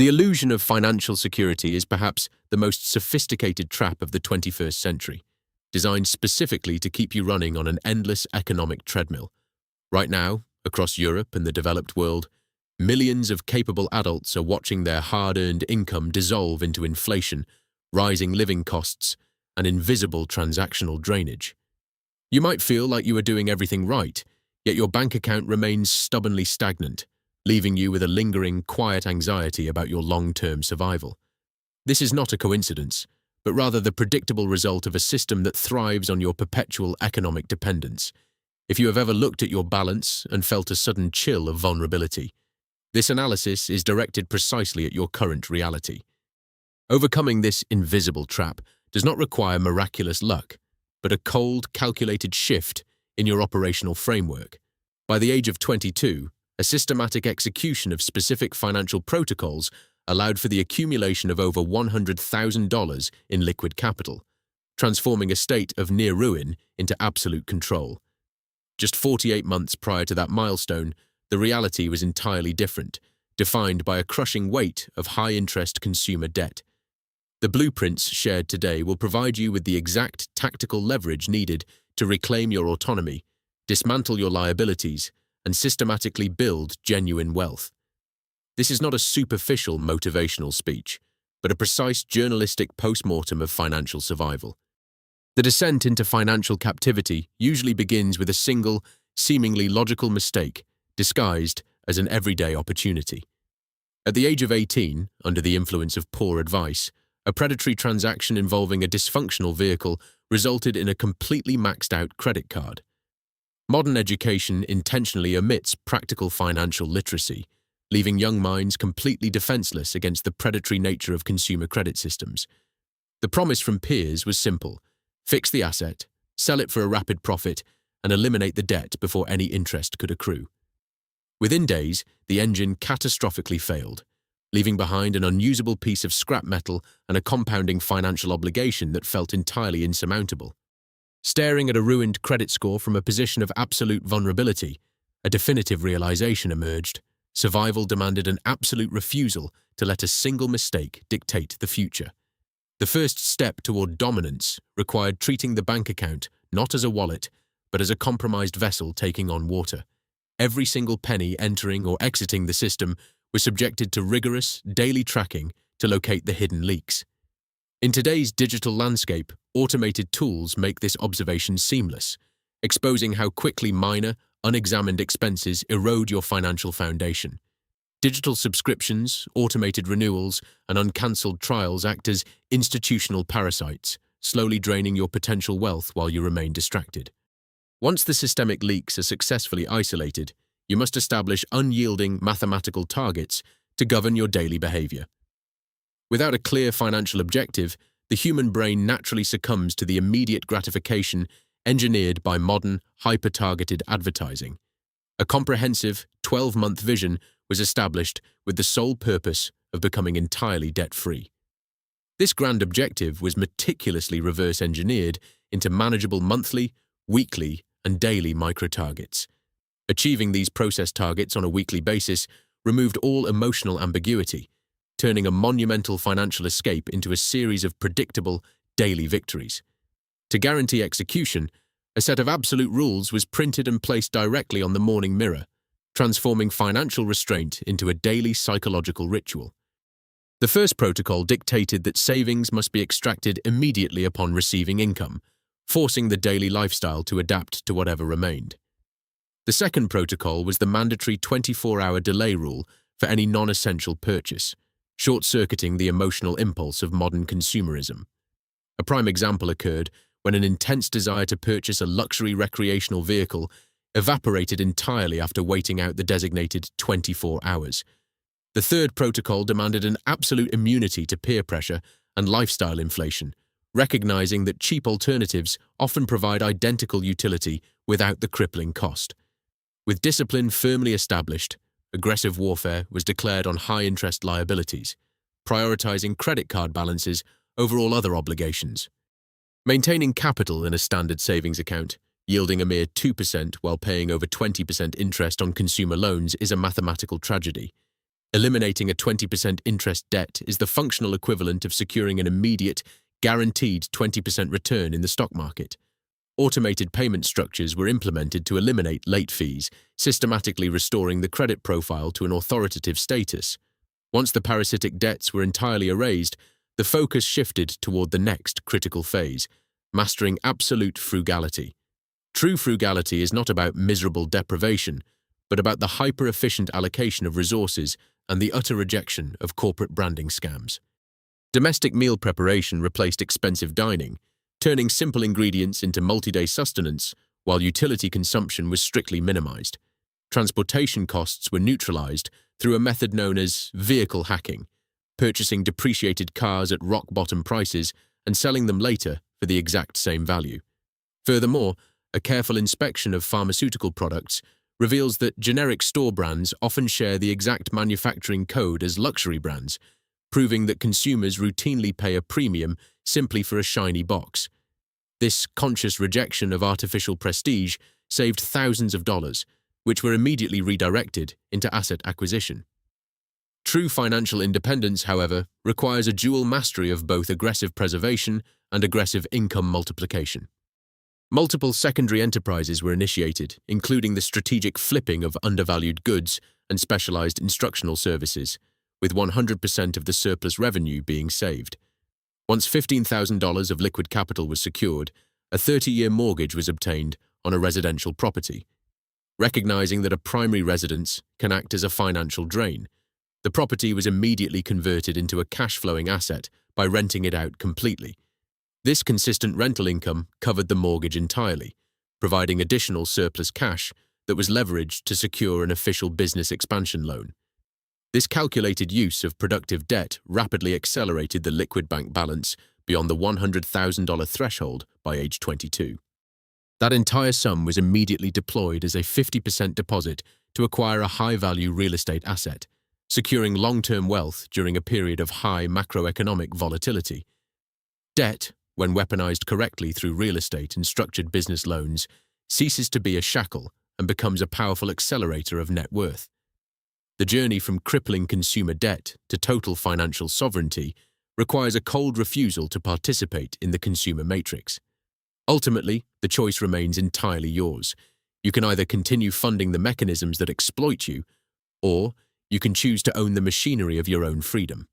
The illusion of financial security is perhaps the most sophisticated trap of the 21st century, designed specifically to keep you running on an endless economic treadmill. Right now, across Europe and the developed world, millions of capable adults are watching their hard-earned income dissolve into inflation, rising living costs, and invisible transactional drainage. You might feel like you are doing everything right, yet your bank account remains stubbornly stagnant, leaving you with a lingering, quiet anxiety about your long-term survival. This is not a coincidence, but rather the predictable result of a system that thrives on your perpetual economic dependence. If you have ever looked at your balance and felt a sudden chill of vulnerability, this analysis is directed precisely at your current reality. Overcoming this invisible trap does not require miraculous luck, but a cold, calculated shift in your operational framework. By the age of 22, a systematic execution of specific financial protocols allowed for the accumulation of over $100,000 in liquid capital, transforming a state of near ruin into absolute control. Just 48 months prior to that milestone, the reality was entirely different, defined by a crushing weight of high-interest consumer debt. The blueprints shared today will provide you with the exact tactical leverage needed to reclaim your autonomy, dismantle your liabilities, and systematically build genuine wealth. This is not a superficial motivational speech, but a precise journalistic post-mortem of financial survival. The descent into financial captivity usually begins with a single, seemingly logical mistake, disguised as an everyday opportunity. At the age of 18, under the influence of poor advice, a predatory transaction involving a dysfunctional vehicle resulted in a completely maxed-out credit card. Modern education intentionally omits practical financial literacy, leaving young minds completely defenseless against the predatory nature of consumer credit systems. The promise from peers was simple: fix the asset, sell it for a rapid profit, and eliminate the debt before any interest could accrue. Within days, the engine catastrophically failed, leaving behind an unusable piece of scrap metal and a compounding financial obligation that felt entirely insurmountable. Staring at a ruined credit score from a position of absolute vulnerability, a definitive realization emerged. Survival demanded an absolute refusal to let a single mistake dictate the future. The first step toward dominance required treating the bank account not as a wallet, but as a compromised vessel taking on water. Every single penny entering or exiting the system was subjected to rigorous, daily tracking to locate the hidden leaks. In today's digital landscape, automated tools make this observation seamless, exposing how quickly minor, unexamined expenses erode your financial foundation. Digital subscriptions, automated renewals, and uncancelled trials act as institutional parasites, slowly draining your potential wealth while you remain distracted. Once the systemic leaks are successfully isolated, you must establish unyielding mathematical targets to govern your daily behavior. Without a clear financial objective, the human brain naturally succumbs to the immediate gratification engineered by modern, hyper-targeted advertising. A comprehensive, 12-month vision was established with the sole purpose of becoming entirely debt-free. This grand objective was meticulously reverse-engineered into manageable monthly, weekly, and daily micro-targets. Achieving these process targets on a weekly basis removed all emotional ambiguity, turning a monumental financial escape into a series of predictable, daily victories. To guarantee execution, a set of absolute rules was printed and placed directly on the morning mirror, transforming financial restraint into a daily psychological ritual. The first protocol dictated that savings must be extracted immediately upon receiving income, forcing the daily lifestyle to adapt to whatever remained. The second protocol was the mandatory 24-hour delay rule for any non-essential purchase, short-circuiting the emotional impulse of modern consumerism. A prime example occurred when an intense desire to purchase a luxury recreational vehicle evaporated entirely after waiting out the designated 24 hours. The third protocol demanded an absolute immunity to peer pressure and lifestyle inflation, recognizing that cheap alternatives often provide identical utility without the crippling cost. With discipline firmly established, aggressive warfare was declared on high-interest liabilities, prioritizing credit card balances over all other obligations. Maintaining capital in a standard savings account, yielding a mere 2% while paying over 20% interest on consumer loans, is a mathematical tragedy. Eliminating a 20% interest debt is the functional equivalent of securing an immediate, guaranteed 20% return in the stock market. Automated payment structures were implemented to eliminate late fees, systematically restoring the credit profile to an authoritative status. Once the parasitic debts were entirely erased, the focus shifted toward the next critical phase, mastering absolute frugality. True frugality is not about miserable deprivation, but about the hyper-efficient allocation of resources and the utter rejection of corporate branding scams. Domestic meal preparation replaced expensive dining, turning simple ingredients into multi-day sustenance, while utility consumption was strictly minimized. Transportation costs were neutralized through a method known as vehicle hacking, purchasing depreciated cars at rock-bottom prices and selling them later for the exact same value. Furthermore, a careful inspection of pharmaceutical products reveals that generic store brands often share the exact manufacturing code as luxury brands, proving that consumers routinely pay a premium simply for a shiny box. This conscious rejection of artificial prestige saved thousands of dollars, which were immediately redirected into asset acquisition. True financial independence, however, requires a dual mastery of both aggressive preservation and aggressive income multiplication. Multiple secondary enterprises were initiated, including the strategic flipping of undervalued goods and specialized instructional services, with 100% of the surplus revenue being saved. Once $15,000 of liquid capital was secured, a 30-year mortgage was obtained on a residential property. Recognizing that a primary residence can act as a financial drain, the property was immediately converted into a cash-flowing asset by renting it out completely. This consistent rental income covered the mortgage entirely, providing additional surplus cash that was leveraged to secure an official business expansion loan. This calculated use of productive debt rapidly accelerated the liquid bank balance beyond the $100,000 threshold by age 22. That entire sum was immediately deployed as a 50% deposit to acquire a high-value real estate asset, securing long-term wealth during a period of high macroeconomic volatility. Debt, when weaponized correctly through real estate and structured business loans, ceases to be a shackle and becomes a powerful accelerator of net worth. The journey from crippling consumer debt to total financial sovereignty requires a cold refusal to participate in the consumer matrix. Ultimately, the choice remains entirely yours. You can either continue funding the mechanisms that exploit you, or you can choose to own the machinery of your own freedom.